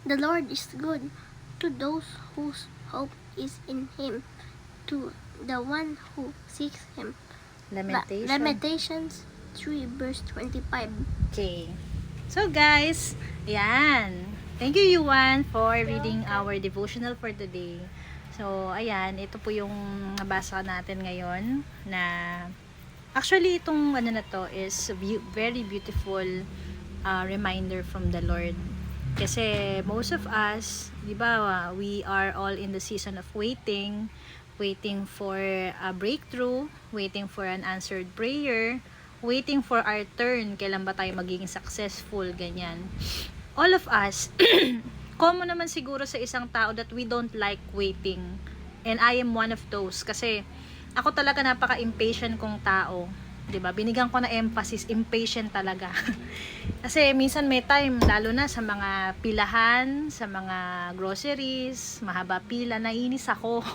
The Lord is good to those whose hope is in Him, to the one who seeks Him. Lamentations 3 verse 25. Okay. So guys, ayan. Thank you, Yuan, for reading our devotional for today. So, ayan, ito po yung nabasa natin ngayon na actually itong ano na to is very beautiful reminder from the Lord. Kasi most of us, di ba, we are all in the season of waiting for a breakthrough, waiting for an answered prayer, waiting for our turn, kailan ba tayo magiging successful, ganyan. All of us, common naman siguro sa isang tao that we don't like waiting. And I am one of those. Kasi ako talaga napaka-impatient kong tao. 'Di ba? Binigyan ko na emphasis, impatient talaga. Kasi minsan may time, lalo na sa mga pilahan, sa mga groceries, mahaba pila, naiinis ako.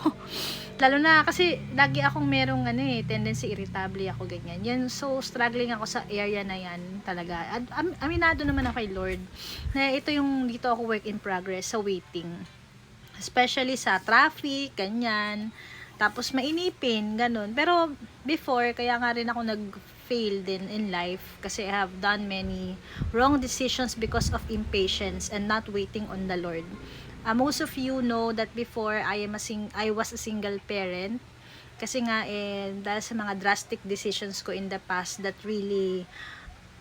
Lalo na kasi lagi akong merong tendency, irritable ako, ganyan. Yan, so struggling ako sa area na yan talaga. Aminado naman ako kay Lord na ito yung dito ako work in progress sa waiting. Especially sa traffic, ganyan. Tapos mainipin, ganun. Pero before, kaya nga rin ako nag-fail din in life kasi I have done many wrong decisions because of impatience and not waiting on the Lord. Most of you know that before I was a single parent kasi nga dahil sa mga drastic decisions ko in the past that really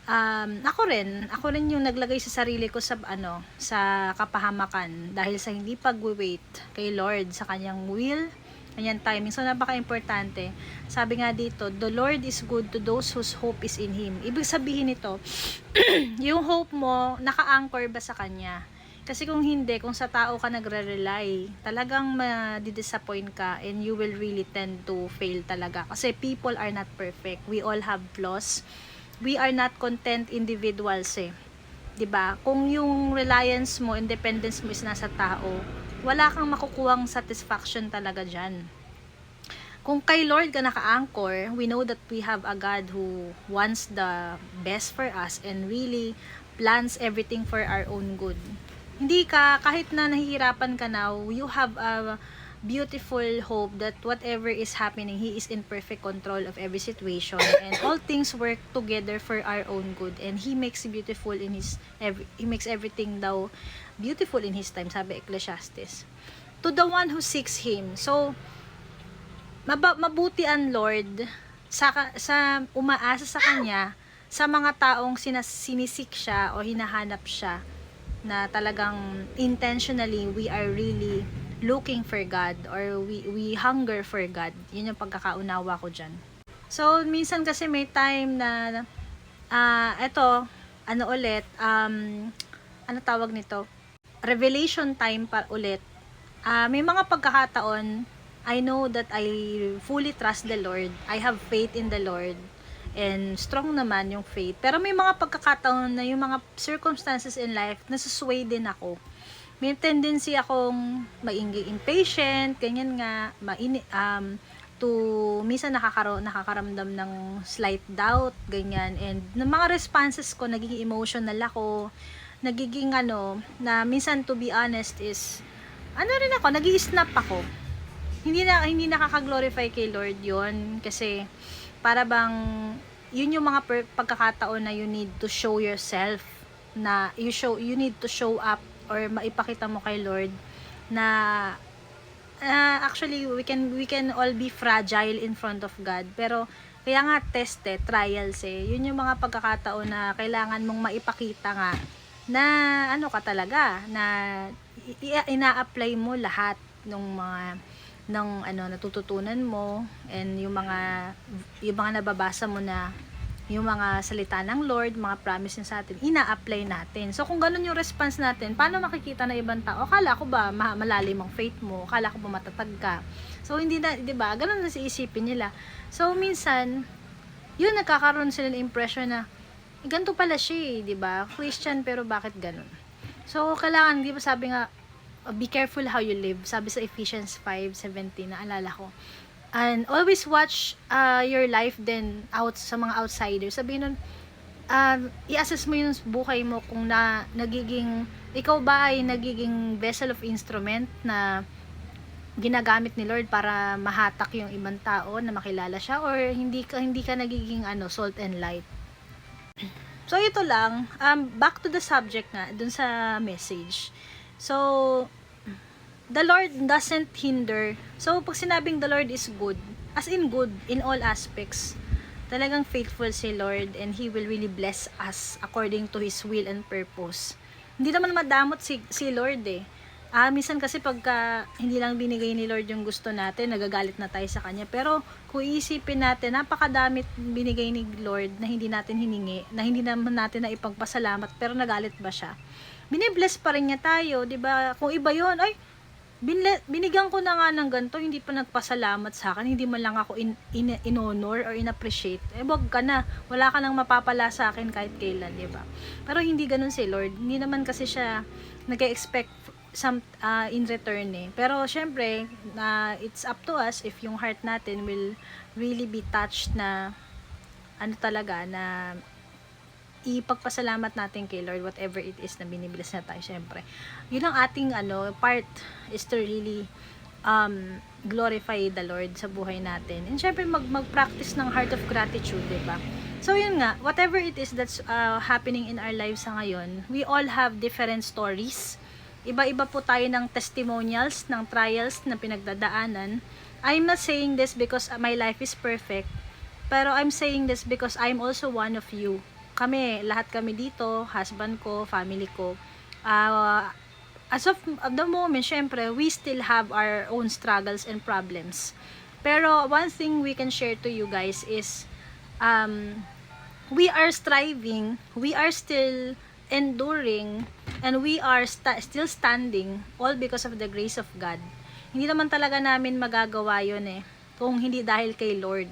ako rin yung naglagay sa sarili ko sa sa kapahamakan dahil sa hindi pag-wait kay Lord sa kanyang will, kanyang timing. So napaka-importante. Sabi nga dito, the Lord is good to those whose hope is in Him. Ibig sabihin nito, yung hope mo naka-anchor ba sa kanya? Kasi kung hindi, kung sa tao ka nagre-rely, talagang ma-disappoint ka and you will really tend to fail talaga. Kasi people are not perfect. We all have flaws. We are not content individuals eh. 'Di ba? Kung yung reliance mo, independence mo is nasa tao, wala kang makukuhang satisfaction talaga diyan. Kung kay Lord ka naka-anchor, we know that we have a God who wants the best for us and really plans everything for our own good. Hindi ka, kahit na nahihirapan ka now, you have a beautiful hope that whatever is happening, He is in perfect control of every situation and all things work together for our own good and He makes beautiful in He makes everything daw beautiful in His time, sabi Ecclesiastes. To the one who seeks Him. So, mabuti ang Lord sa umaasa sa Kanya sa mga taong sinisik siya o hinahanap siya na talagang intentionally we are really looking for God or we hunger for God. Yun yung pagkakaunawa ko dyan. So, minsan kasi may time na eto, ano tawag nito? Revelation time pa ulit. May mga pagkakataon, I know that I fully trust the Lord. I have faith in the Lord. And strong naman yung faith. Pero may mga pagkakataon na yung mga circumstances in life, nasusway din ako. May tendency akong impatient, ganyan nga, minsan nakakaramdam ng slight doubt, ganyan. And ng mga responses ko, nagiging emotional ako, nagiging na minsan to be honest is, nag-i-snap ako. Hindi nakaka-glorify kay Lord yon kasi para bang yun yung mga pagkakataon na you need to show yourself, na you need to show up or maipakita mo kay Lord na actually we can all be fragile in front of God, pero kaya nga trials yun yung mga pagkakataon na kailangan mong maipakita nga na ka talaga, na ina-apply mo lahat ng mga natututunan mo and yung mga nababasa mo na yung mga salita ng Lord, mga promise niya sa atin, ina-apply natin. So kung ganun yung response natin, paano makikita na ibang tao? Akala ko ba malalim ang faith mo? Akala ko ba matatag ka? So hindi na, 'di ba? Ganun na siisipin nila. So minsan, yun nagkakaroon sila ng impression na ganito pala siya, 'di ba? Christian pero bakit ganun? So kailangan, 'di ba sabi nga, be careful how you live. Sabi sa Ephesians 5:17, naalala ko. And always watch your life then sa mga outsiders. Sabihin nun, i-assess mo yung buhay mo kung nagiging ikaw ba ay nagiging vessel of instrument na ginagamit ni Lord para mahatak yung ibang tao na makilala siya, or hindi ka nagiging salt and light? So ito lang, back to the subject nga dun sa message. So the Lord doesn't hinder. So pag sinabing the Lord is good, as in good in all aspects, talagang faithful si Lord, and He will really bless us according to His will and purpose. Hindi naman madamot si Lord eh. Minsan kasi pagka hindi lang binigay ni Lord yung gusto natin, nagagalit na tayo sa Kanya. Pero kung iisipin natin, napakadami binigay ni Lord na hindi natin hiningi, na hindi naman natin na ipagpasalamat, pero nagalit ba siya? Binibless pa rin niya tayo, di ba? Kung iba yon, ay, binigyan ko na nga ng ganito, hindi pa nagpasalamat sa akin, hindi man lang ako in-honor or in-appreciate, wag ka na, wala ka nang mapapala sa akin kahit kailan, di ba? Pero hindi ganun si Lord, hindi naman kasi siya nag-expect in return eh. Pero syempre, it's up to us if yung heart natin will really be touched na talaga, na ipagpasalamat natin kay Lord whatever it is na binibless na tayo. Syempre yun ang ating part, is to really glorify the Lord sa buhay natin, and syempre mag-practice ng heart of gratitude, diba? So yun nga, whatever it is that's happening in our lives sa ngayon, we all have different stories. Iba-iba po tayo ng testimonials, ng trials na pinagdadaanan. I'm not saying this because my life is perfect, pero I'm saying this because I'm also one of you. Lahat kami dito, husband ko, family ko, as of the moment, syempre, we still have our own struggles and problems. Pero one thing we can share to you guys is, we are striving, we are still enduring, and we are still standing, all because of the grace of God. Hindi naman talaga namin magagawa yun eh, kung hindi dahil kay Lord.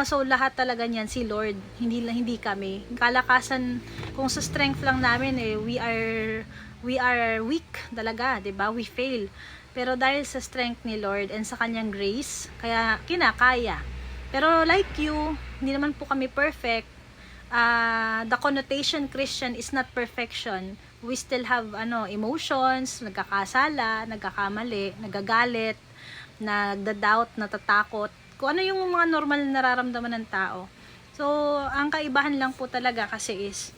So lahat talaga niyan si Lord, hindi kami. Kalakasan, kung sa strength lang namin eh, we are weak talaga, 'di ba? We fail. Pero dahil sa strength ni Lord and sa kanyang grace, kaya kinakaya. Pero like you, hindi naman po kami perfect. The connotation Christian is not perfection. We still have emotions, nagkakasala, nagkakamali, nagagalit, nagda-doubt, natatakot, kung ano yung mga normal na nararamdaman ng tao. So ang kaibahan lang po talaga kasi is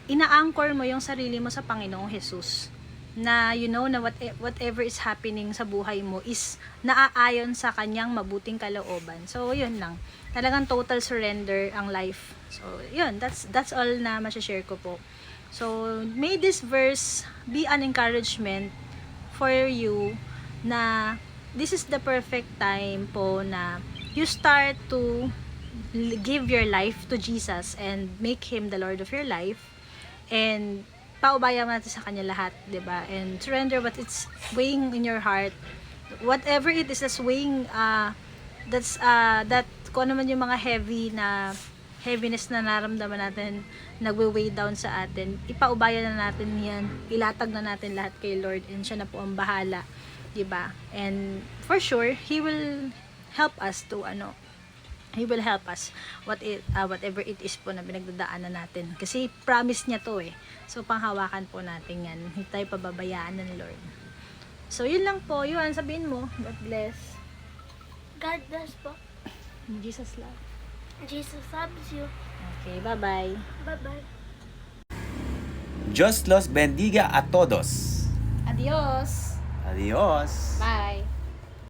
ina-anchor mo yung sarili mo sa Panginoong Jesus, na na whatever is happening sa buhay mo is naaayon sa kanyang mabuting kalooban. So yun lang, talagang total surrender ang life. So yun, that's all na ma-share ko po. So may this verse be an encouragement for you, na this is the perfect time po na you start to give your life to Jesus and make Him the Lord of your life, and paubayan natin sa Kanya lahat, 'di ba? And surrender what it's weighing in your heart, whatever it is that's weighing, that kung ano man yung mga heaviness na naramdaman natin, nagwe-weigh down sa atin, ipaubayan na natin yan, ilatag na natin lahat kay Lord, and siya na po ang bahala, 'di ba? And for sure, He will help us to He will help us whatever it is po na pinagdadaanan natin. Kasi promise niya to eh. So panghawakan po natin yan. Hindi tayo pababayaan ng Lord. So yun lang po. Yun, sabihin mo. God bless. God bless po. Jesus love. Jesus loves you. Okay, bye-bye. Bye-bye. Dios los bendiga a todos. Adios. Adios. Bye.